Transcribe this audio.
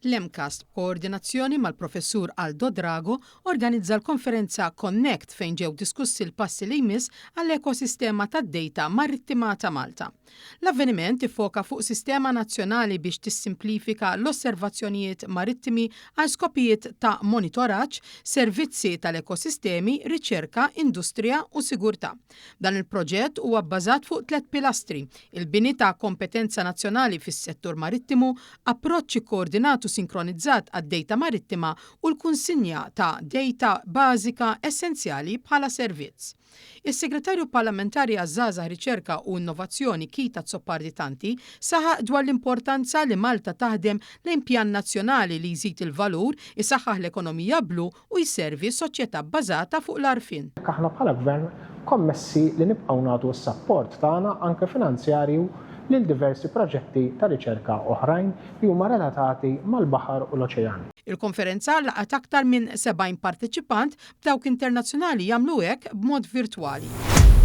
L-MCAST, b'koordinazzjoni mal-professur Aldo Drago, organizza l-konferenza Connect fejn ġew diskussi l-passi li jmiss għall-ekosistema tad-dejta marittima ta' Malta. L-avveniment ifoka fuq sistema nazzjonali biex tissimplifika l-osservazzjonijiet marittimi għal skopijiet ta' monitoraġġ, servizzi tal-ekosistemi, riċerka, industrija u sigurtà. Dan il-proġett huwa bbażat fuq 3 pilastri: il-bini ta' kompetenza nazzjonali fis-settur marittimu, approċċi koordinatu sinkronizzat għad-dejta marittima u l-kunsinja ta' dejta bażika essenzjali bħala servizz. Is-Segretarju Parlamentari għaż-Żgħażagħ Riċerka u Innovazzjoni Kita Zoppardi saħaq dwar l-importanza li Malta taħdem lejn pjan nazzjonali li jżid il-valur, isaħħaħ l-ekonomija blu u jservi soċjetà bbażata fuq l-għarfien. Aħna bħala gvern kommessi li nibqgħu nagħtu s-sapport tagħna anke finanzjarju lil diversi proġetti ta' riċerka oħrajn li huma relatati mal-baħar u l-oċean. Il-konferenza laqgħet aktar minn 70 partiċipant b'dawk internazzjonali jagħmlu hekk b'mod virtwali.